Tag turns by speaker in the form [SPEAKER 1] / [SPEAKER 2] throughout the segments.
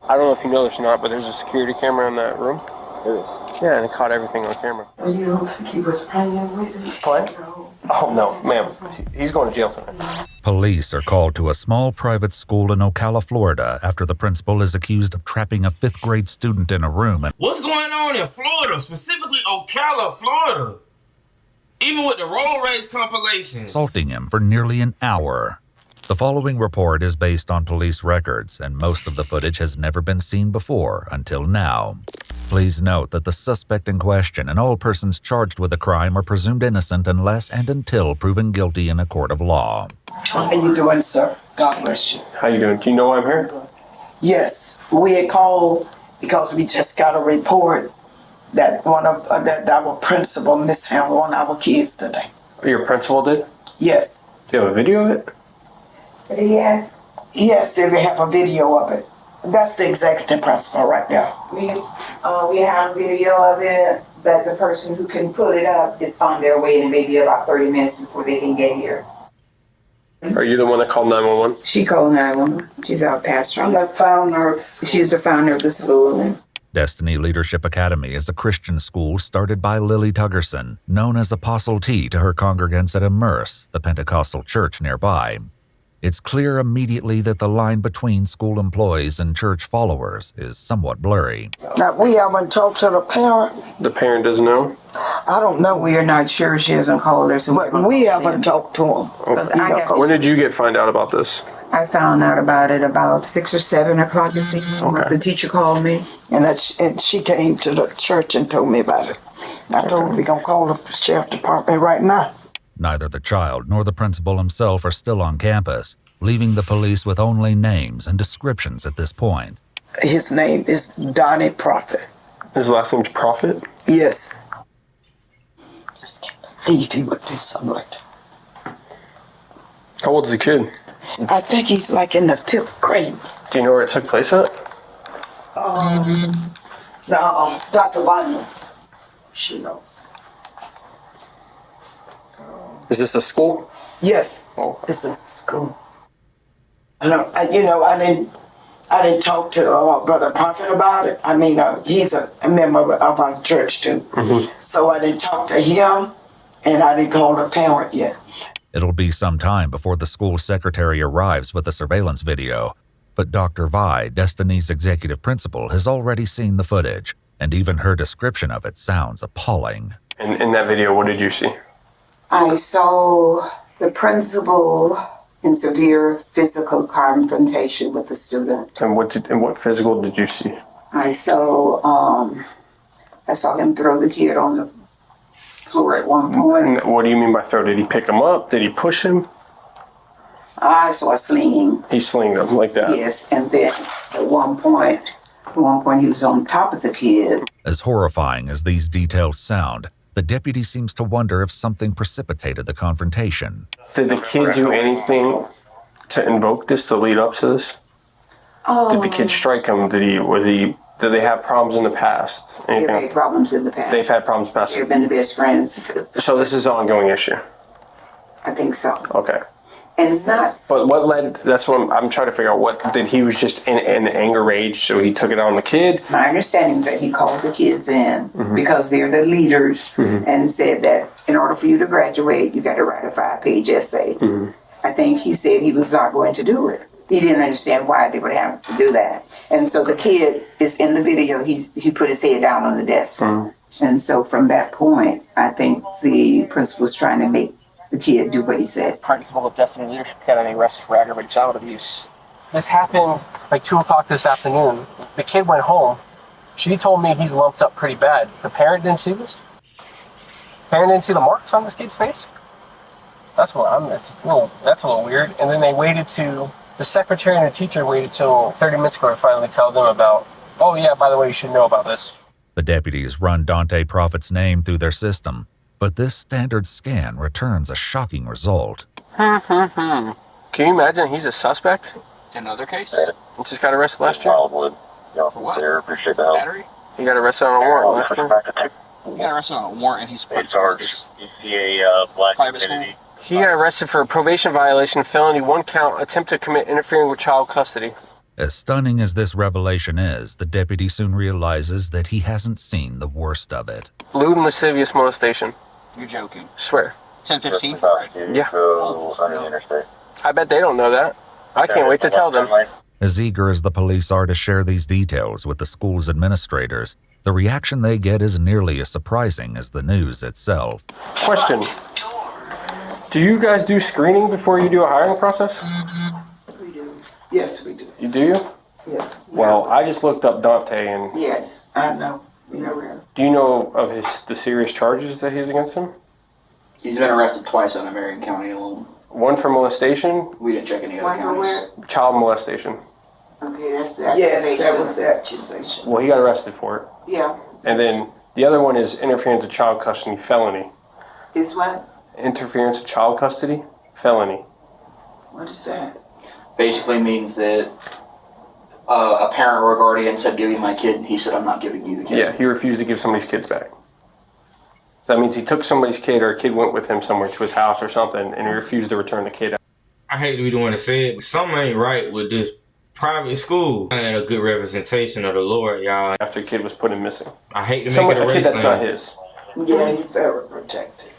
[SPEAKER 1] I don't know if you know this or not, but there's a security camera in that room.
[SPEAKER 2] There is.
[SPEAKER 1] Yeah, and it caught everything on camera.
[SPEAKER 3] You don't think he was playing with it?
[SPEAKER 1] Playing? Oh, no, ma'am. He's going to jail tonight.
[SPEAKER 4] Police are called to a small private school in Ocala, Florida, after the principal is accused of trapping a fifth-grade student in a room.
[SPEAKER 5] What's going on in Florida, specifically Ocala, Florida? Even with the road race compilations.
[SPEAKER 4] Assaulting him for nearly an hour. The following report is based on police records, and most of the footage has never been seen before until now. Please note that the suspect in question and all persons charged with the crime are presumed innocent unless and until proven guilty in a court of law.
[SPEAKER 3] How you doing, sir? God bless you.
[SPEAKER 1] How you doing? Do you know why I'm here?
[SPEAKER 3] Yes, we had called because we just got a report that that our principal mishandled one of our kids today.
[SPEAKER 1] Your principal did?
[SPEAKER 3] Yes.
[SPEAKER 1] Do you have a video of it?
[SPEAKER 3] Yes. Yes, they have a video of it. That's the executive principal right there.
[SPEAKER 6] We have a video of it, but the person who can put it up is on their way in maybe about 30 minutes before they can get here.
[SPEAKER 1] Are you the one that called 911?
[SPEAKER 6] She called 911. She's our pastor.
[SPEAKER 3] I'm the founder.
[SPEAKER 6] She's the founder of the school.
[SPEAKER 4] Destiny Leadership Academy is a Christian school started by Lily Tuggerson, known as Apostle T to her congregants at Immerse, the Pentecostal church nearby. It's clear immediately that the line between school employees and church followers is somewhat blurry.
[SPEAKER 3] Now, we haven't talked to the parent.
[SPEAKER 1] The parent doesn't know?
[SPEAKER 3] I don't know.
[SPEAKER 6] We are not sure. She hasn't called her. So
[SPEAKER 3] but we haven't talked to him.
[SPEAKER 1] When did you find out about this?
[SPEAKER 6] I found out about it about 6 or 7 o'clock this evening.
[SPEAKER 1] Okay.
[SPEAKER 6] The teacher called me.
[SPEAKER 3] And she came to the church and told me about it. I told her we're going to call the sheriff department right now.
[SPEAKER 4] Neither the child nor the principal himself are still on campus, leaving the police with only names and descriptions at this point.
[SPEAKER 3] His name is Donnie Prophet.
[SPEAKER 1] His last name's Prophet?
[SPEAKER 3] Yes. Just can't believe he would do something like that.
[SPEAKER 1] How old is the kid?
[SPEAKER 3] I think he's like in the 5th grade.
[SPEAKER 1] Do you know where it took place at?
[SPEAKER 3] No, Dr. Wagner. She knows.
[SPEAKER 1] Is this a school?
[SPEAKER 3] Yes.
[SPEAKER 1] Oh.
[SPEAKER 3] This is a school. I didn't talk to Brother Prophet about it. I mean, he's a member of our church too. Mm-hmm. So I didn't talk to him, and I didn't call the parent yet.
[SPEAKER 4] It'll be some time before the school secretary arrives with the surveillance video, but Dr. Vi, Destiny's executive principal, has already seen the footage, and even her description of it sounds appalling.
[SPEAKER 1] And in that video, what did you see?
[SPEAKER 6] I saw the principal in severe physical confrontation with the student.
[SPEAKER 1] And what physical did you see?
[SPEAKER 6] I saw him throw the kid on the floor at one point.
[SPEAKER 1] And what do you mean by throw? Did he pick him up? Did he push him?
[SPEAKER 6] I saw slinging.
[SPEAKER 1] He slinged him like that?
[SPEAKER 6] Yes, and then at one point he was on top of the kid.
[SPEAKER 4] As horrifying as these details sound, the deputy seems to wonder if something precipitated the confrontation.
[SPEAKER 1] Did the kid do anything to invoke this, to lead up to this? Did the kid strike him? Did they have problems in the past?
[SPEAKER 6] They've had problems in the past.
[SPEAKER 1] They've had problems in the past.
[SPEAKER 6] They've been the best friends.
[SPEAKER 1] So this is an ongoing issue?
[SPEAKER 6] I think so.
[SPEAKER 1] Okay.
[SPEAKER 6] And it's not.
[SPEAKER 1] But what led, that's what I'm trying to figure out. What did he was just in anger rage, so he took it out on the kid?
[SPEAKER 6] My understanding is that he called the kids in because they're the leaders and said that in order for you to graduate, you got to write a 5-page essay. I think he said he was not going to do it. He didn't understand why they would have to do that. And so the kid is in the video. He put his head down on the desk. And so from that point, I think the principal was trying to make the kid do what he said.
[SPEAKER 7] Principal of Destiny Leadership Academy arrested for aggravated child abuse. This happened like 2 o'clock this afternoon. The kid went home. She told me he's lumped up pretty bad. The parent didn't see this? Parent didn't see the marks on this kid's face? That's a little weird. And then the secretary and the teacher waited till 30 minutes ago to finally tell them about, oh yeah, by the way, you should know about this.
[SPEAKER 4] The deputies run Dante Prophet's name through their system, but this standard scan returns a shocking result.
[SPEAKER 1] Can you imagine he's a suspect?
[SPEAKER 7] Another case?
[SPEAKER 1] He just got arrested last year?
[SPEAKER 7] For what? Battery?
[SPEAKER 1] He got arrested on a warrant last year?
[SPEAKER 7] He got arrested on a warrant and he's put charges. Private school.
[SPEAKER 1] He got arrested for a probation violation, felony 1 count, attempt to commit interfering with child custody.
[SPEAKER 4] As stunning as this revelation is, the deputy soon realizes that he hasn't seen the worst of it.
[SPEAKER 1] Lewd and lascivious molestation.
[SPEAKER 2] You're joking.
[SPEAKER 1] Swear.
[SPEAKER 2] 10-15?
[SPEAKER 1] Yeah. I bet they don't know that. I can't wait to tell them.
[SPEAKER 4] As eager as the police are to share these details with the school's administrators, the reaction they get is nearly as surprising as the news itself.
[SPEAKER 1] Question. Do you guys do screening before you do a hiring process?
[SPEAKER 3] We do. Yes, we do.
[SPEAKER 1] You do?
[SPEAKER 3] Yes.
[SPEAKER 1] Well, I just looked up Dante, and
[SPEAKER 3] Yes, I know. You know,
[SPEAKER 1] do you know of the serious charges that he's against him?
[SPEAKER 2] He's been arrested twice on Marion County alone.
[SPEAKER 1] One for molestation,
[SPEAKER 2] We didn't check any other
[SPEAKER 6] One for
[SPEAKER 2] counties.
[SPEAKER 6] where?
[SPEAKER 1] child molestation.
[SPEAKER 6] Okay, that's the
[SPEAKER 3] yes,
[SPEAKER 6] accusation.
[SPEAKER 3] that was the accusation.
[SPEAKER 1] Well, he got arrested for it.
[SPEAKER 6] Yeah.
[SPEAKER 1] And then the other one is interference with child custody felony.
[SPEAKER 6] Is what?
[SPEAKER 1] Interference with child custody felony.
[SPEAKER 3] What is that?
[SPEAKER 2] Basically means that a parent or a guardian said, "Give me my kid." He said, "I'm not giving you the kid."
[SPEAKER 1] Yeah, he refused to give somebody's kids back. So that means he took somebody's kid, or a kid went with him somewhere to his house or something, and he refused to return the kid.
[SPEAKER 5] I hate to be the one to say it, but something ain't right with this private school. I ain't a good representation of the Lord, y'all.
[SPEAKER 1] After the kid was put in missing.
[SPEAKER 5] I hate to make it a
[SPEAKER 1] A
[SPEAKER 5] race
[SPEAKER 1] kid that's not
[SPEAKER 5] thing.
[SPEAKER 1] his.
[SPEAKER 3] Yeah, he's very protected.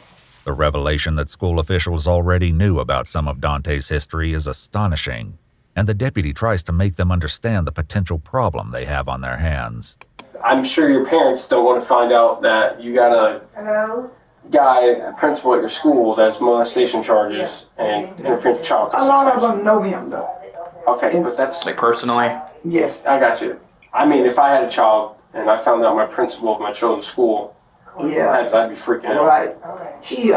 [SPEAKER 4] The revelation that school officials already knew about some of Dante's history is astonishing, and the deputy tries to make them understand the potential problem they have on their hands.
[SPEAKER 1] I'm sure your parents don't want to find out that you got a guy, principal at your school, that's molestation charges and interference with child
[SPEAKER 3] A
[SPEAKER 1] custody.
[SPEAKER 3] lot of them know him though.
[SPEAKER 1] Okay, but that's
[SPEAKER 8] Like personally?
[SPEAKER 3] Yes.
[SPEAKER 1] I got you. I mean, if I had a child and I found out my principal of my children's school,
[SPEAKER 3] Yeah.
[SPEAKER 1] I'd be freaking out.
[SPEAKER 3] Right. He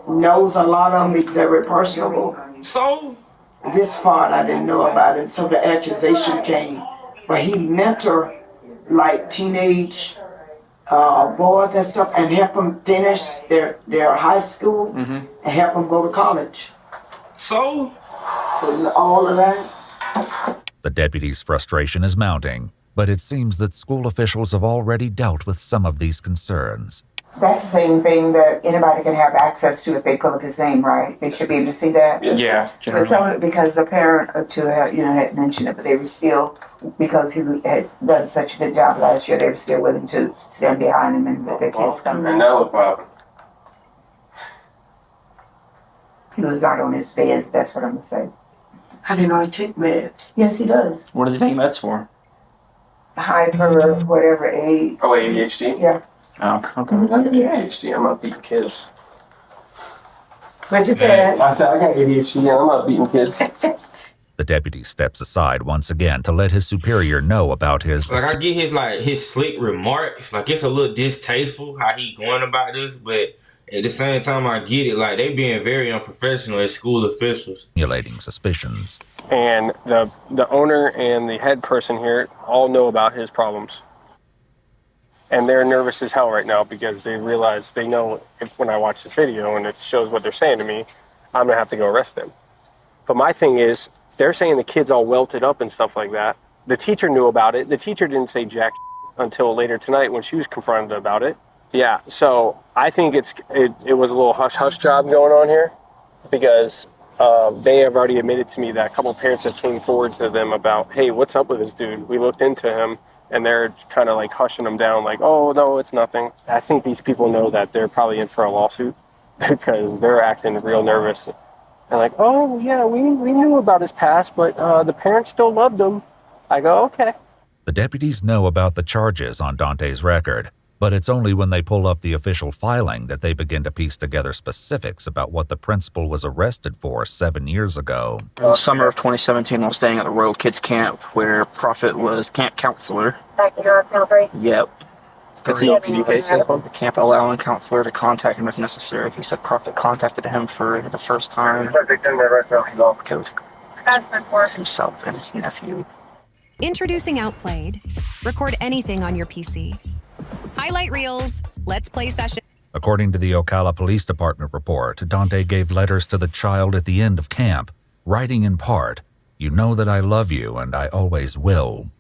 [SPEAKER 3] knows a lot of them. He's very personable.
[SPEAKER 5] So,
[SPEAKER 3] This part I didn't know about it, so the accusation came. But he mentor like teenage boys and stuff, and help them finish their high school and help them go to college.
[SPEAKER 5] so
[SPEAKER 3] All of that.
[SPEAKER 4] The deputy's frustration is mounting, but it seems that school officials have already dealt with some of these concerns.
[SPEAKER 6] That's the same thing that anybody can have access to if they pull up his name, right? They should be able to see that.
[SPEAKER 8] Yeah,
[SPEAKER 6] But
[SPEAKER 8] generally.
[SPEAKER 6] some of it, because the parent or two had, had mentioned it, but they were still, because he had done such a good job last year, they were still willing to stand behind him and let their kids come.
[SPEAKER 1] And now look what happened.
[SPEAKER 6] He was not on his bed, that's what I'm gonna say.
[SPEAKER 3] I didn't know he took meds.
[SPEAKER 6] Yes, he does.
[SPEAKER 8] What does he take meds for?
[SPEAKER 6] Hyper, whatever age.
[SPEAKER 1] Oh, ADHD?
[SPEAKER 6] Yeah.
[SPEAKER 8] Oh, okay.
[SPEAKER 1] ADHD, I'm not beating kids.
[SPEAKER 6] But you said,
[SPEAKER 1] I said, I got ADHD, and I'm not beating kids.
[SPEAKER 4] The deputy steps aside once again to let his superior know about his...
[SPEAKER 5] like I get his slick remarks. Like it's a little distasteful how he going about this, but at the same time I get it. Like they being very unprofessional as school officials.
[SPEAKER 4] accumulating suspicions.
[SPEAKER 1] And the owner and the head person here all know about his problems. And they're nervous as hell right now because they realize they know if when I watch this video and it shows what they're saying to me, I'm gonna have to go arrest them. But my thing is, they're saying the kid's all welted up and stuff like that. The teacher knew about it. The teacher didn't say jack until later tonight when she was confronted about it. Yeah, so I think it was a little hush-hush job going on here because they have already admitted to me that a couple of parents have came forward to them about, hey, what's up with this dude? We looked into him, and they're kind of like hushing him down like, oh, no, it's nothing. I think these people know that they're probably in for a lawsuit because they're acting real nervous. And like, oh, yeah, we knew about his past, but the parents still loved him. I go, okay.
[SPEAKER 4] The deputies know about the charges on Dante's record, but it's only when they pull up the official filing that they begin to piece together specifics about what the principal was arrested for 7 years ago.
[SPEAKER 8] Summer of 2017, while staying at the Royal Kids Camp, where Prophet was camp counselor. Yep.
[SPEAKER 1] Did you guys see this one?
[SPEAKER 8] The camp allowing counselor to contact him if necessary. He said Prophet contacted him for the first time. Himself and his nephew.
[SPEAKER 9] Introducing Outplayed. Record anything on your PC. Highlight reels, let's play session.
[SPEAKER 4] According to the Ocala Police Department report, Dante gave letters to the child at the end of camp, writing in part, "You know that I love you and I always will."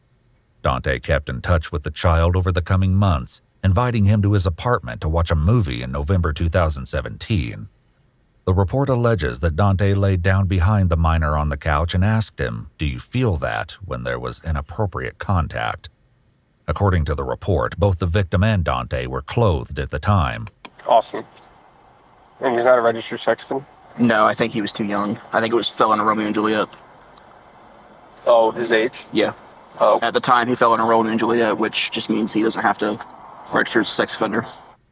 [SPEAKER 4] Dante kept in touch with the child over the coming months, inviting him to his apartment to watch a movie in November 2017. The report alleges that Dante laid down behind the minor on the couch and asked him, "Do you feel that?" when there was inappropriate contact. According to the report, both the victim and Dante were clothed at the time.
[SPEAKER 1] Awesome. And he's not a registered sexton?
[SPEAKER 8] No, I think he was too young. I think it was fell into Romeo and Juliet.
[SPEAKER 1] Oh, his age?
[SPEAKER 8] Yeah.
[SPEAKER 1] Oh.
[SPEAKER 8] At the time, he fell into Romeo and Juliet, which just means he doesn't have to register as a sex offender.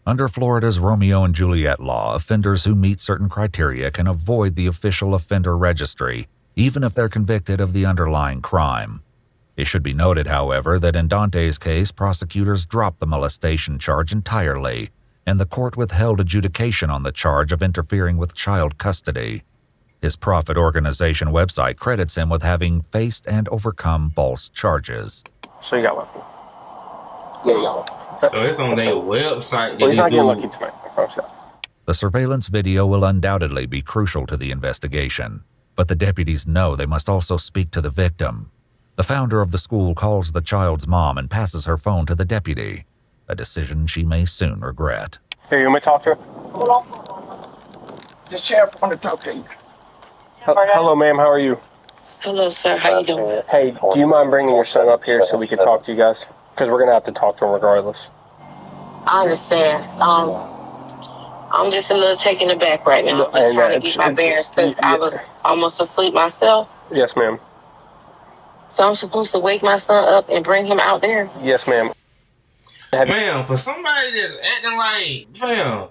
[SPEAKER 4] Under Florida's Romeo and Juliet law, offenders who meet certain criteria can avoid the official offender registry, even if they're convicted of the underlying crime. It should be noted, however, that in Dante's case, prosecutors dropped the molestation charge entirely, and the court withheld adjudication on the charge of interfering with child custody. His profit organization website credits him with having faced and overcome false charges.
[SPEAKER 1] So you got lucky.
[SPEAKER 8] Yeah, yeah.
[SPEAKER 5] So it's on their website.
[SPEAKER 1] Well, he's not getting lucky tonight, I promise you.
[SPEAKER 4] The surveillance video will undoubtedly be crucial to the investigation, but the deputies know they must also speak to the victim. The founder of the school calls the child's mom and passes her phone to the deputy, a decision she may soon regret.
[SPEAKER 1] Here, you want me to talk to her?
[SPEAKER 3] Hold on. The sheriff want to talk to you.
[SPEAKER 1] Hello, ma'am. How are you?
[SPEAKER 10] Hello, sir. How you doing?
[SPEAKER 1] Hey, do you mind bringing your son up here so we can talk to you guys? Because we're going to have to talk to him regardless.
[SPEAKER 10] I understand. I'm just a little taken aback right now. I'm just trying to get my bearings because I was almost asleep myself.
[SPEAKER 1] Yes, ma'am.
[SPEAKER 10] So I'm supposed to wake my son up and bring him out there?
[SPEAKER 1] Yes, ma'am.
[SPEAKER 5] Man, for somebody that's acting like, fam,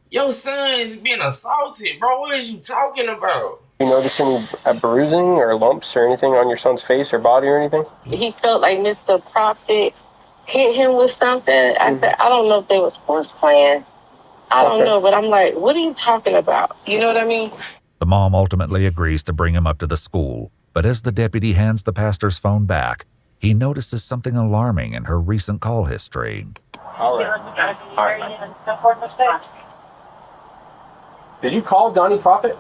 [SPEAKER 5] your son's being assaulted, bro. What is you talking about?
[SPEAKER 1] You notice any bruising or lumps or anything on your son's face or body or anything?
[SPEAKER 10] He felt like Mr. Prophet hit him with something. I said, I don't know if they was sports playing. I don't know, but I'm like, what are you talking about? You know what I mean?
[SPEAKER 4] The mom ultimately agrees to bring him up to the school, but as the deputy hands the pastor's phone back, he notices something alarming in her recent call history.
[SPEAKER 1] All right. Did you call Donnie Prophet?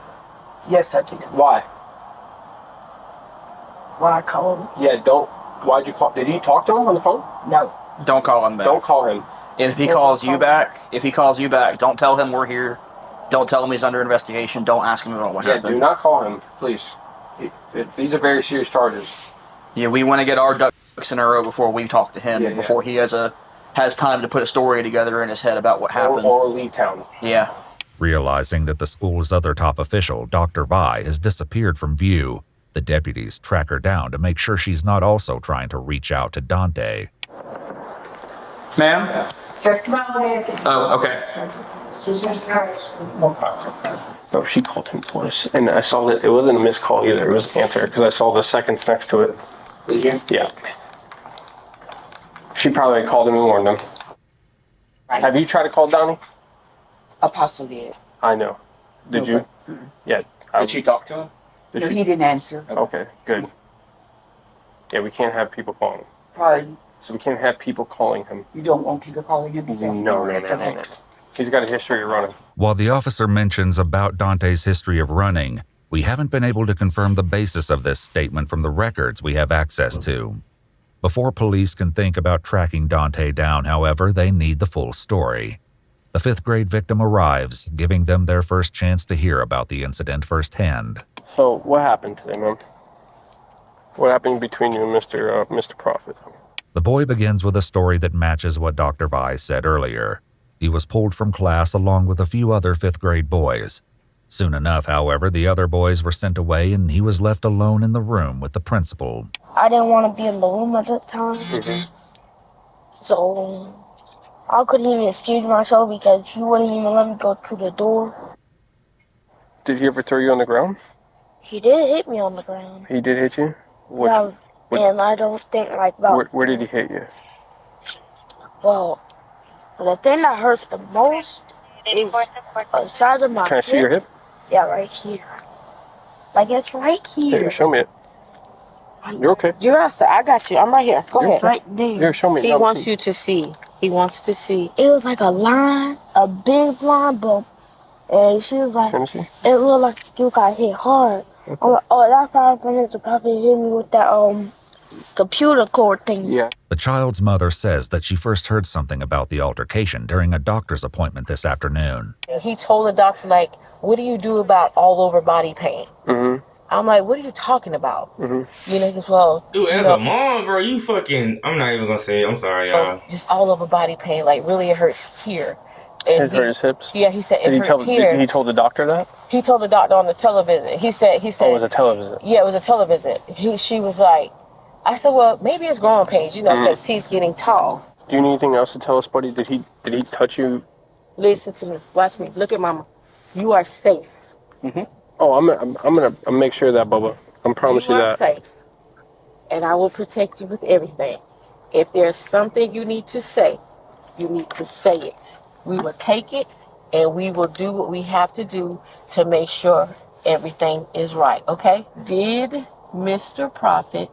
[SPEAKER 3] Yes, I did.
[SPEAKER 1] Why?
[SPEAKER 3] Why I called him?
[SPEAKER 1] Yeah, why'd you call? Did you talk to him on the phone?
[SPEAKER 3] No.
[SPEAKER 8] Don't call him back.
[SPEAKER 1] Don't call him.
[SPEAKER 8] If he calls you back, don't tell him we're here. Don't tell him he's under investigation. Don't ask him about what happened.
[SPEAKER 1] Do not call him, please. These are very serious charges.
[SPEAKER 8] Yeah, we want to get our ducks in a row before we talk to him, before he has time to put a story together in his head about what happened.
[SPEAKER 1] Or leave town.
[SPEAKER 8] Yeah.
[SPEAKER 4] Realizing that the school's other top official, Dr. Vi, has disappeared from view, the deputies track her down to make sure she's not also trying to reach out to Dante.
[SPEAKER 8] Ma'am?
[SPEAKER 3] Just my way.
[SPEAKER 8] Oh, okay.
[SPEAKER 1] No, she called him twice. And I saw that it wasn't a missed call either. It was an answer because I saw the seconds next to it.
[SPEAKER 8] Did you?
[SPEAKER 1] Yeah. She probably called him and warned him. Right. Have you tried to call Donnie?
[SPEAKER 6] Apostle did.
[SPEAKER 1] I know. Did you? Yeah.
[SPEAKER 8] Did she talk to him?
[SPEAKER 6] No, he didn't answer.
[SPEAKER 1] Okay, good. Yeah, we can't have people calling him.
[SPEAKER 6] Pardon?
[SPEAKER 1] So we can't have people calling him.
[SPEAKER 6] You don't want people calling him?
[SPEAKER 1] No. He's got a history of running.
[SPEAKER 4] While the officer mentions about Dante's history of running, we haven't been able to confirm the basis of this statement from the records we have access to. Before police can think about tracking Dante down, however, they need the full story. The 5th grade victim arrives, giving them their first chance to hear about the incident firsthand.
[SPEAKER 1] So, what happened today, man? What happened between you and Mr. Prophet?
[SPEAKER 4] The boy begins with a story that matches what Dr. Vi said earlier. He was pulled from class along with a few other 5th grade boys. Soon enough, however, the other boys were sent away and he was left alone in the room with the principal.
[SPEAKER 11] I didn't want to be in the room at that time. So I couldn't even excuse myself because he wouldn't even let me go through the door.
[SPEAKER 1] Did he ever throw you on the ground?
[SPEAKER 11] He did hit me on the ground.
[SPEAKER 1] He did hit you?
[SPEAKER 11] And I don't think like about...
[SPEAKER 1] Where did he hit you?
[SPEAKER 11] Well, the thing that hurts the most is the side of my hip.
[SPEAKER 1] Can I see your hip?
[SPEAKER 11] Yeah, right here. Like it's right here.
[SPEAKER 1] Here, show me it. You're okay.
[SPEAKER 10] You got I got you. I'm right here. Go ahead.
[SPEAKER 11] Right there.
[SPEAKER 1] Here, show me.
[SPEAKER 10] He wants you to see. He wants to see.
[SPEAKER 11] It was like a line, a big line, but and she was like, it looked like you got hit hard. I'm like, oh, that's probably when Mr. Prophet hit me with that computer cord thing.
[SPEAKER 1] Yeah.
[SPEAKER 4] The child's mother says that she first heard something about the altercation during a doctor's appointment this afternoon.
[SPEAKER 12] He told the doctor, like, what do you do about all over body pain?
[SPEAKER 1] Mm-hmm.
[SPEAKER 12] I'm like, what are you talking about?
[SPEAKER 1] Mm-hmm.
[SPEAKER 12] You know, he goes, well,
[SPEAKER 5] Dude, as a mom, bro, you fucking. I'm not even gonna say it. I'm sorry, y'all.
[SPEAKER 12] just all over body pain. Like, really, it hurts here. And
[SPEAKER 1] It hurt his hips?
[SPEAKER 12] Yeah, he said it
[SPEAKER 1] Did
[SPEAKER 12] hurts here.
[SPEAKER 1] he told the doctor that?
[SPEAKER 12] He told the doctor on the television. He said.
[SPEAKER 1] Oh, it was a television.
[SPEAKER 12] Yeah, it was a television. She was like, I said, well, maybe it's growing pains, you know, because he's getting tall.
[SPEAKER 1] Do you need anything else to tell us, buddy? Did he touch you?
[SPEAKER 12] Listen to me. Watch me. Look at mama. You are safe.
[SPEAKER 1] Mm-hmm. Oh, I'm gonna make sure of that, Bubba. I promise you
[SPEAKER 12] You are
[SPEAKER 1] that.
[SPEAKER 12] safe. And I will protect you with everything. If there's something you need to say, you need to say it. We will take it and we will do what we have to do to make sure everything is right, okay? Did Mr. Prophet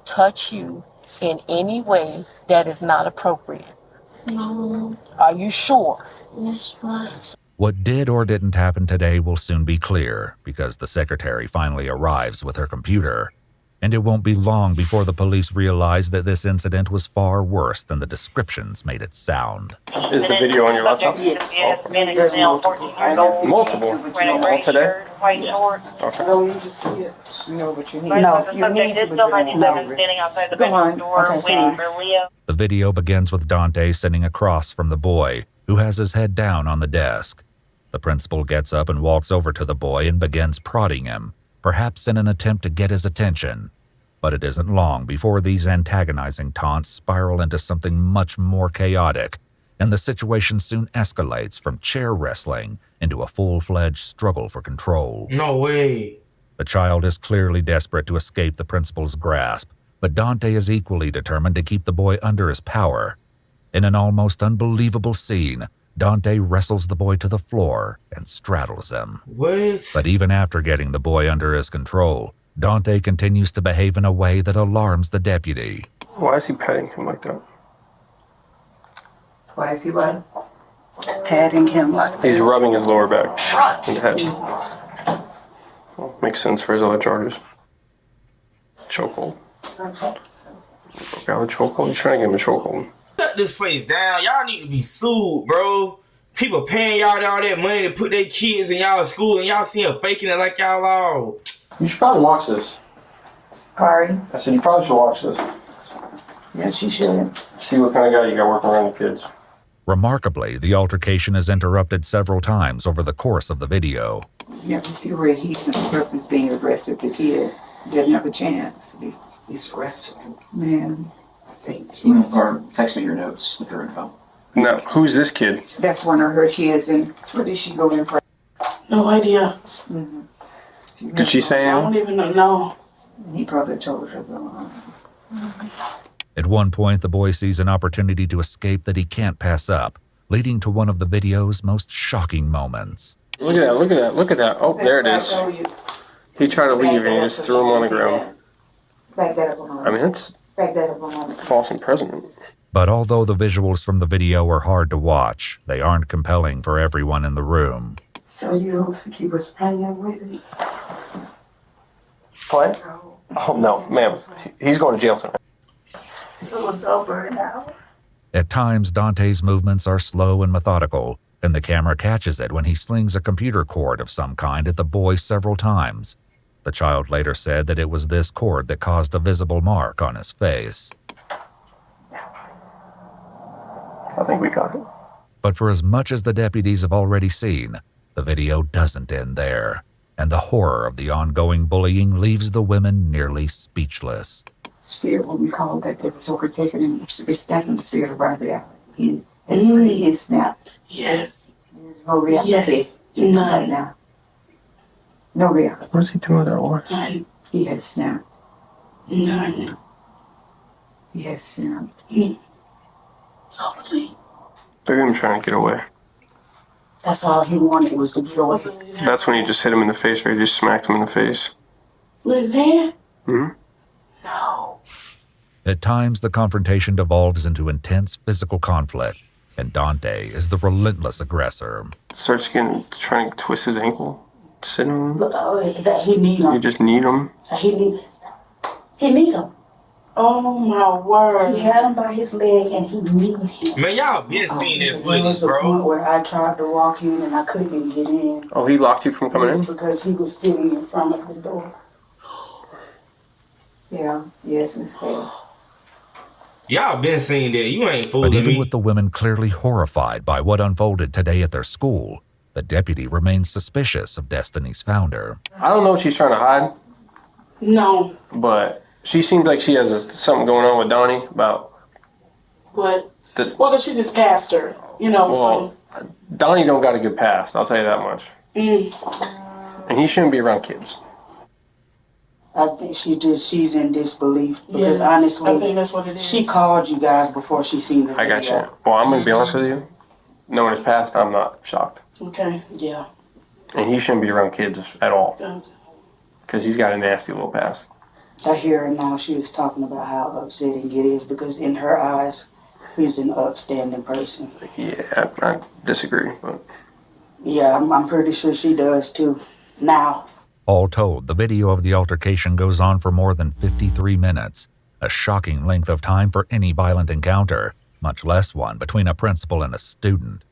[SPEAKER 12] touch you in any way that is not appropriate?
[SPEAKER 11] No.
[SPEAKER 12] Are you sure?
[SPEAKER 11] That's fine.
[SPEAKER 4] What did or didn't happen today will soon be clear because the secretary finally arrives with her computer. And it won't be long before the police realize that this incident was far worse than the descriptions made it sound.
[SPEAKER 1] Is the video on your laptop?
[SPEAKER 3] Yes. There's multiple.
[SPEAKER 1] Multiple? All today?
[SPEAKER 3] I don't need to see it.
[SPEAKER 6] No, but you need.
[SPEAKER 3] No, you need to, but you don't know. Go on. Okay, so
[SPEAKER 4] The video begins with Dante sitting across from the boy, who has his head down on the desk. The principal gets up and walks over to the boy and begins prodding him, perhaps in an attempt to get his attention. But it isn't long before these antagonizing taunts spiral into something much more chaotic, and the situation soon escalates from chair wrestling into a full-fledged struggle for control.
[SPEAKER 5] No way.
[SPEAKER 4] The child is clearly desperate to escape the principal's grasp, but Dante is equally determined to keep the boy under his power. In an almost unbelievable scene, Dante wrestles the boy to the floor and straddles him.
[SPEAKER 5] What?
[SPEAKER 4] But even after getting the boy under his control, Dante continues to behave in a way that alarms the deputy.
[SPEAKER 1] Why is he petting him like that?
[SPEAKER 6] Why is he what? Patting him like that?
[SPEAKER 1] He's rubbing his lower back and head. Well, makes sense for his other charges. Chokehold. Got a chokehold? He's trying to get him a chokehold.
[SPEAKER 5] Shut this place down. Y'all need to be sued, bro. People paying y'all all that money to put their kids in y'all school and y'all see them faking it like y'all all.
[SPEAKER 1] You should probably watch this.
[SPEAKER 6] Sorry.
[SPEAKER 1] I said you probably should watch this.
[SPEAKER 6] Yes, you should.
[SPEAKER 1] See what kind of guy you got working around the kids.
[SPEAKER 4] Remarkably, the altercation is interrupted several times over the course of the video.
[SPEAKER 6] You have to see where he himself is being aggressive. The kid didn't have a chance to be.
[SPEAKER 3] he's aggressive.
[SPEAKER 6] Man.
[SPEAKER 2] Or text me your notes with your info.
[SPEAKER 1] Now, who's this kid?
[SPEAKER 6] That's one of her kids, and what did she go in for?
[SPEAKER 3] No idea.
[SPEAKER 1] Did she say
[SPEAKER 3] I don't
[SPEAKER 1] anything?
[SPEAKER 3] even know.
[SPEAKER 6] He probably told her to go on.
[SPEAKER 4] At one point, the boy sees an opportunity to escape that he can't pass up, leading to one of the video's most shocking moments.
[SPEAKER 1] Look at that, look at that, look at that. Oh, there it is. He tried to leave and he just threw him on the ground.
[SPEAKER 6] Back that up a moment.
[SPEAKER 1] I mean, it's
[SPEAKER 6] Back that up a moment.
[SPEAKER 1] false imprisonment.
[SPEAKER 4] But although the visuals from the video are hard to watch, they aren't compelling for everyone in the room.
[SPEAKER 3] So you don't think he was playing with me?
[SPEAKER 1] Play? Oh, no, ma'am. He's going to jail tonight.
[SPEAKER 3] It was over now.
[SPEAKER 4] At times, Dante's movements are slow and methodical, and the camera catches it when he slings a computer cord of some kind at the boy several times. The child later said that it was this cord that caused a visible mark on his face.
[SPEAKER 1] I think we got it.
[SPEAKER 4] But for as much as the deputies have already seen, the video doesn't end there, and the horror of the ongoing bullying leaves the women nearly speechless.
[SPEAKER 6] Spirit, what we call that, that was overtaken and it's stamping the spirit of our reality. He is snapped.
[SPEAKER 3] Yes.
[SPEAKER 6] There's no reality.
[SPEAKER 3] Yes.
[SPEAKER 6] Right
[SPEAKER 3] None.
[SPEAKER 6] now. No reality.
[SPEAKER 1] What is he doing with that horse?
[SPEAKER 3] None.
[SPEAKER 6] He has snapped.
[SPEAKER 3] None.
[SPEAKER 6] He has snapped.
[SPEAKER 3] Totally.
[SPEAKER 1] Look at him trying to get away.
[SPEAKER 6] That's all he wanted was to get away.
[SPEAKER 1] That's when he just hit him in the face, or he just smacked him in the face.
[SPEAKER 3] With his hand?
[SPEAKER 1] Mm-hmm.
[SPEAKER 3] No.
[SPEAKER 4] At times, the confrontation devolves into intense physical conflict, and Dante is the relentless aggressor.
[SPEAKER 1] Starts trying to twist his ankle. Sit him.
[SPEAKER 3] That he need
[SPEAKER 1] You
[SPEAKER 3] him.
[SPEAKER 1] just need him.
[SPEAKER 3] He need him. Oh my word.
[SPEAKER 6] He had him by his leg and he kneed him.
[SPEAKER 5] Man, y'all been seeing that
[SPEAKER 6] There was
[SPEAKER 5] footage,
[SPEAKER 6] a point
[SPEAKER 5] bro.
[SPEAKER 6] where I tried to walk in and I couldn't get in.
[SPEAKER 1] Oh, he locked you from coming
[SPEAKER 6] It's
[SPEAKER 1] in?
[SPEAKER 6] because he was sitting in front of the door. Yeah, yes, Miss Hale.
[SPEAKER 5] Y'all been seeing that. You ain't
[SPEAKER 4] But
[SPEAKER 5] fooling
[SPEAKER 4] even
[SPEAKER 5] me.
[SPEAKER 4] with the women clearly horrified by what unfolded today at their school, the deputy remains suspicious of Destiny's founder.
[SPEAKER 1] I don't know what she's trying to hide,
[SPEAKER 3] No,
[SPEAKER 1] but she seems like she has something going on with Donnie about
[SPEAKER 3] but
[SPEAKER 1] the.
[SPEAKER 3] well, 'cause she's his pastor, you know.
[SPEAKER 1] Well, Donnie don't got a good past. I'll tell you that much. And he shouldn't be around kids.
[SPEAKER 6] I think she's in disbelief because
[SPEAKER 3] Yeah,
[SPEAKER 6] honestly,
[SPEAKER 3] I think that's what it is.
[SPEAKER 6] she called you guys before she seen the
[SPEAKER 1] I got
[SPEAKER 6] video.
[SPEAKER 1] you. Well, I'm gonna be honest with you. Knowing his past, I'm not shocked.
[SPEAKER 3] Okay, yeah.
[SPEAKER 1] And he shouldn't be around kids at all because he's got a nasty little past.
[SPEAKER 6] I hear her now. She was talking about how upsetting it is because in her eyes, he's an upstanding person.
[SPEAKER 1] Yeah, I disagree, but
[SPEAKER 6] Yeah, I'm pretty sure she does too. Now.
[SPEAKER 4] All told, the video of the altercation goes on for more than 53 minutes, a shocking length of time for any violent encounter, much less one between a principal and a student.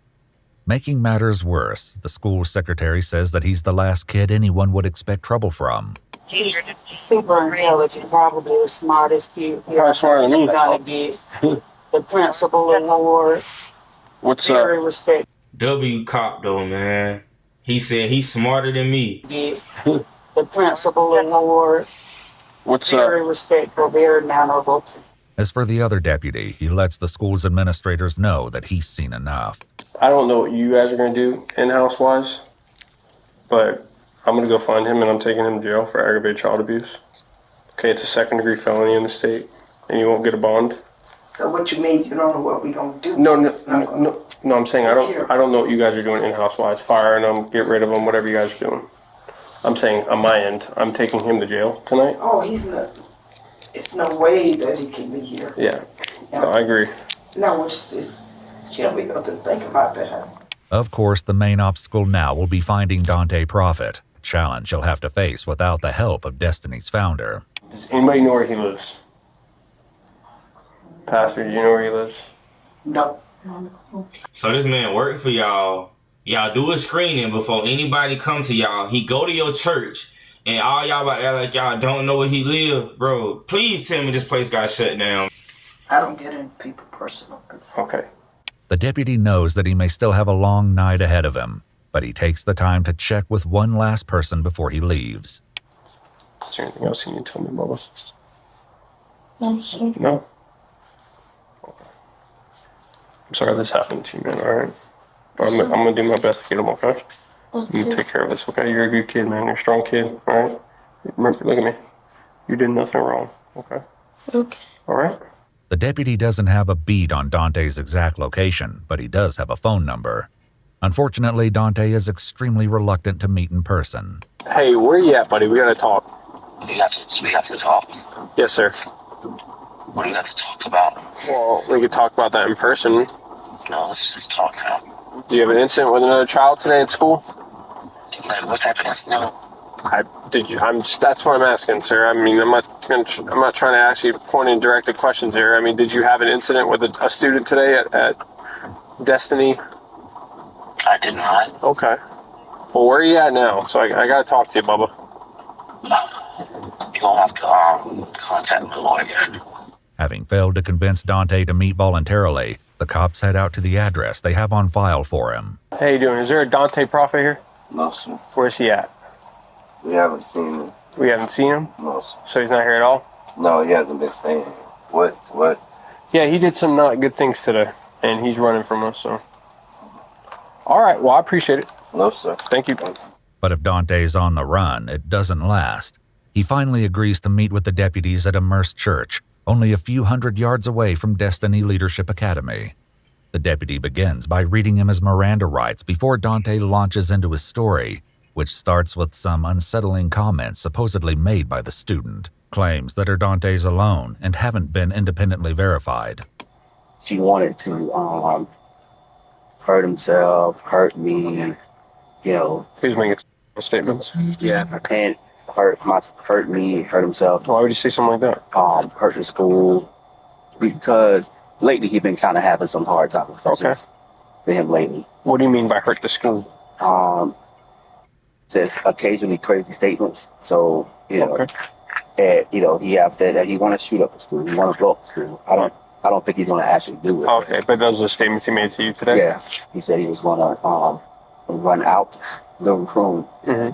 [SPEAKER 4] Making matters worse, the school secretary says that he's the last kid anyone would expect trouble from.
[SPEAKER 6] He's super intelligent, probably the smartest kid.
[SPEAKER 1] Probably smarter than me.
[SPEAKER 6] Gonna get the principal award.
[SPEAKER 1] What's
[SPEAKER 6] Very
[SPEAKER 1] up?
[SPEAKER 6] respect.
[SPEAKER 5] W cop though, man. He said he's smarter than me.
[SPEAKER 6] Get the principal award.
[SPEAKER 1] What's
[SPEAKER 6] Very
[SPEAKER 1] up?
[SPEAKER 6] respectful, very mannerable.
[SPEAKER 4] As for the other deputy, he lets the school's administrators know that he's seen enough.
[SPEAKER 1] I don't know what you guys are gonna do in-house wise, but I'm gonna go find him and I'm taking him to jail for aggravated child abuse. Okay, it's a second-degree felony in the state, and you won't get a bond.
[SPEAKER 3] So what you mean? You don't know what we gonna do?
[SPEAKER 1] No,
[SPEAKER 3] It's not gonna-
[SPEAKER 1] no. I'm saying I don't know what you guys are doing in-house wise, firing them, get rid of them, whatever you guys are doing. I'm saying on my end, I'm taking him to jail tonight.
[SPEAKER 3] Oh, he's not. It's no way that he can be here.
[SPEAKER 1] Yeah, no, I agree.
[SPEAKER 3] No, it's yeah, we got to think about that.
[SPEAKER 4] Of course, the main obstacle now will be finding Dante Prophet, a challenge he'll have to face without the help of Destiny's founder.
[SPEAKER 1] Does anybody know where he lives? Pastor, do you know where he lives?
[SPEAKER 3] No.
[SPEAKER 5] So this man work for y'all. Y'all do a screening before anybody come to y'all. He go to your church, and all y'all about to act like y'all don't know where he live, bro. Please tell me this place got shut down.
[SPEAKER 3] I don't get into people personal.
[SPEAKER 1] Okay.
[SPEAKER 4] The deputy knows that he may still have a long night ahead of him, but he takes the time to check with one last person before he leaves.
[SPEAKER 1] Is there anything else you need to tell me, Bubba?
[SPEAKER 11] No, sir.
[SPEAKER 1] No? Okay. I'm sorry this happened to you, man, alright? I'm gonna do my best to get him, okay? You take care of this, okay? You're a good kid, man. You're a strong kid, alright? Remember, look at me. You did nothing wrong, okay?
[SPEAKER 11] Okay.
[SPEAKER 1] Alright?
[SPEAKER 4] The deputy doesn't have a beat on Dante's exact location, but he does have a phone number. Unfortunately, Dante is extremely reluctant to meet in person.
[SPEAKER 1] Hey, where you at, buddy? We gotta talk.
[SPEAKER 13] We have to talk.
[SPEAKER 1] Yes, sir.
[SPEAKER 13] What do you have to talk about?
[SPEAKER 1] Well, we could talk about that in person.
[SPEAKER 13] No, let's just talk now.
[SPEAKER 1] Do you have an incident with another child today at school?
[SPEAKER 13] Like, what type of incident?
[SPEAKER 1] That's what I'm asking, sir. I mean, I'm not trying to ask you pointing directed questions here. I mean, did you have an incident with a student today at Destiny?
[SPEAKER 13] I did not.
[SPEAKER 1] Okay. Well, where are you at now? So I gotta talk to you, Bubba.
[SPEAKER 13] You're gonna have to contact my lawyer.
[SPEAKER 4] Having failed to convince Dante to meet voluntarily, the cops head out to the address they have on file for him.
[SPEAKER 1] How you doing? Is there a Dante Prophet here?
[SPEAKER 14] No, sir.
[SPEAKER 1] Where's he at?
[SPEAKER 14] We haven't seen him.
[SPEAKER 1] We haven't seen him?
[SPEAKER 14] No, sir.
[SPEAKER 1] So he's not here at all?
[SPEAKER 14] No, he hasn't been staying here. What?
[SPEAKER 1] Yeah, he did some not good things today, and he's running from us, so. All right, well, I appreciate it.
[SPEAKER 14] No, sir.
[SPEAKER 1] Thank you.
[SPEAKER 4] But if Dante's on the run, it doesn't last. He finally agrees to meet with the deputies at Immerse Church, only a few hundred yards away from Destiny Leadership Academy. The deputy begins by reading him his Miranda rights before Dante launches into his story, which starts with some unsettling comments supposedly made by the student, claims that are Dante's alone and haven't been independently verified.
[SPEAKER 15] She wanted to hurt himself, hurt me, you know.
[SPEAKER 1] He's making statements.
[SPEAKER 15] Yeah, hurt me, hurt himself.
[SPEAKER 1] Why would you say something like that?
[SPEAKER 15] Hurt the school, because lately he's been kind of having some hard times.
[SPEAKER 1] Okay.
[SPEAKER 15] For him lately.
[SPEAKER 1] What do you mean by hurt the school?
[SPEAKER 15] Says occasionally crazy statements. So
[SPEAKER 1] Okay.
[SPEAKER 15] and he have said that he want to shoot up the school. He want to blow up the school. I don't think he's going to actually do it.
[SPEAKER 1] Okay, but those are the statements he made to you today?
[SPEAKER 15] Yeah, he said he was going to run out the room,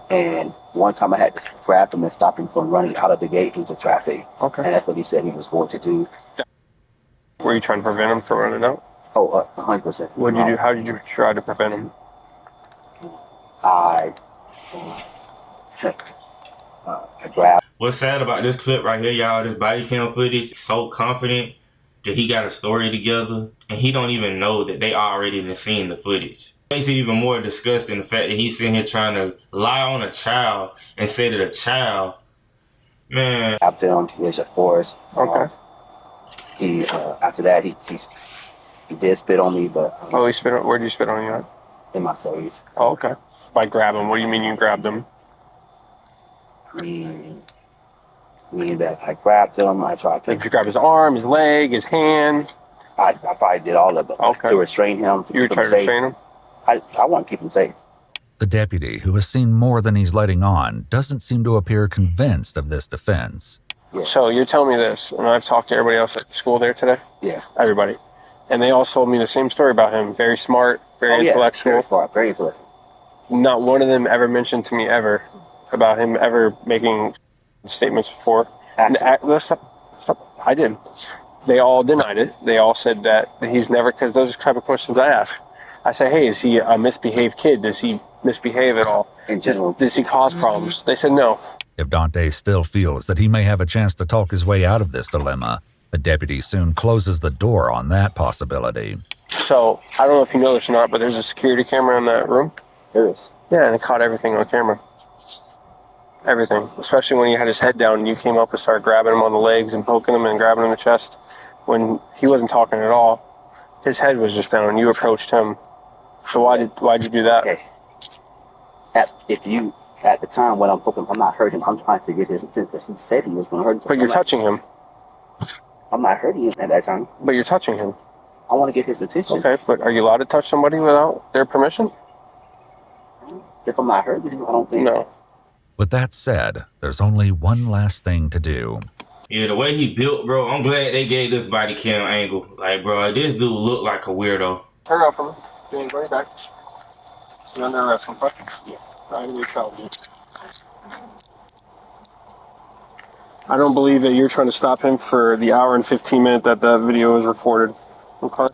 [SPEAKER 15] and one time I had to grab him and stop him from running out of the gate into traffic.
[SPEAKER 1] Okay.
[SPEAKER 15] And that's what he said he was going to do.
[SPEAKER 1] Were you trying to prevent him from running out?
[SPEAKER 15] Oh, 100%.
[SPEAKER 1] What did you do? How did you try to prevent him?
[SPEAKER 15] I grabbed.
[SPEAKER 5] What's sad about this clip right here, y'all, this body cam footage, so confident that he got a story together, and he don't even know that they already done seen the footage. Makes it even more disgusting the fact that he's sitting here trying to lie on a child and say that a child, man.
[SPEAKER 15] After him, there's a forest.
[SPEAKER 1] Okay.
[SPEAKER 15] He after that he did spit on me, but
[SPEAKER 1] he spit on. Where did you spit on you at?
[SPEAKER 15] In my face.
[SPEAKER 1] Oh, okay. By grab him. What do you mean you grabbed him?
[SPEAKER 15] Meaning that I grabbed him. I tried to.
[SPEAKER 1] Like you grabbed his arm, his leg, his hand.
[SPEAKER 15] I probably did all of it.
[SPEAKER 1] Okay.
[SPEAKER 15] To restrain him.
[SPEAKER 1] You were trying to restrain him?
[SPEAKER 15] I want to keep him safe.
[SPEAKER 4] The deputy, who has seen more than he's letting on, doesn't seem to appear convinced of this defense.
[SPEAKER 15] Yeah.
[SPEAKER 1] So you're telling me this, and I've talked to everybody else at the school there today?
[SPEAKER 15] Yeah.
[SPEAKER 1] Everybody. And they all told me the same story about him. Very smart, very intellectual.
[SPEAKER 15] Very smart, very intellectual.
[SPEAKER 1] Not one of them ever mentioned to me ever about him ever making statements before. Stop. I did. They all denied it. They all said that he's never, because those are the type of questions I ask. I say, hey, is he a misbehaved kid? Does he misbehave at all?
[SPEAKER 15] In general.
[SPEAKER 1] Does he cause problems? They said no.
[SPEAKER 4] If Dante still feels that he may have a chance to talk his way out of this dilemma, the deputy soon closes the door on that possibility.
[SPEAKER 1] So, I don't know if you know this or not, but there's a security camera in that room.
[SPEAKER 15] There is.
[SPEAKER 1] Yeah, and it caught everything on camera. Everything. Especially when he had his head down and you came up and started grabbing him on the legs and poking him and grabbing him in the chest. When he wasn't talking at all. His head was just down and you approached him. So why'd you do that?
[SPEAKER 15] Okay. At the time when I'm not hurting him. I'm trying to get his attention. He said he was going to hurt him.
[SPEAKER 1] But you're touching him.
[SPEAKER 15] I'm not hurting him at that time.
[SPEAKER 1] But you're touching him.
[SPEAKER 15] I want to get his attention.
[SPEAKER 1] Okay, but are you allowed to touch somebody without their permission?
[SPEAKER 15] If I'm not hurting him, I don't think.
[SPEAKER 1] No.
[SPEAKER 4] With that said, there's only one last thing to do.
[SPEAKER 5] Yeah, the way he built, bro, I'm glad they gave this body cam angle. Like, bro, this dude look like a weirdo.
[SPEAKER 1] Turn around for me. Bring it back. You're under arrest, okay? Yes. I don't believe that you're trying to stop him for the hour and 15 minutes that the video was recorded. Okay?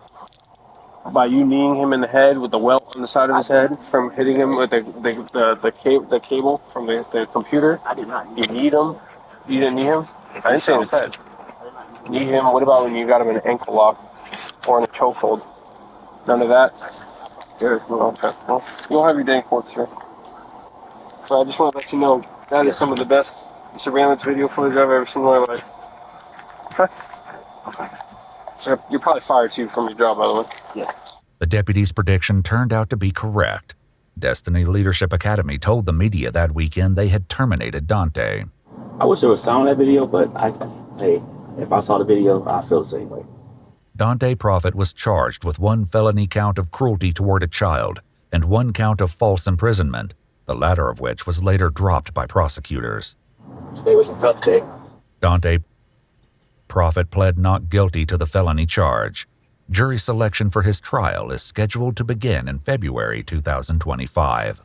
[SPEAKER 1] By you kneeing him in the head with the welt on the side of his head from hitting him with the cable from the computer.
[SPEAKER 15] I did not.
[SPEAKER 1] You kneed him. You didn't knee him? I didn't say in his head. Knee him. What about when you got him in an ankle lock or in a chokehold? None of that? Good. Okay. Well, you'll have your day in court, sir. But I just want to let you know that is some of the best surveillance video footage I've ever seen in my life. Okay. You're probably fired too from your job, by the way.
[SPEAKER 15] Yeah.
[SPEAKER 4] The deputy's prediction turned out to be correct. Destiny Leadership Academy told the media that weekend they had terminated Dante.
[SPEAKER 16] I wish there was sound in that video, but if I saw the video, I feel the same way.
[SPEAKER 4] Dante Profit was charged with 1 felony count of cruelty toward a child and 1 count of false imprisonment, the latter of which was later dropped by prosecutors.
[SPEAKER 16] Today was a tough day.
[SPEAKER 4] Dante Profit pled not guilty to the felony charge. Jury selection for his trial is scheduled to begin in February 2025.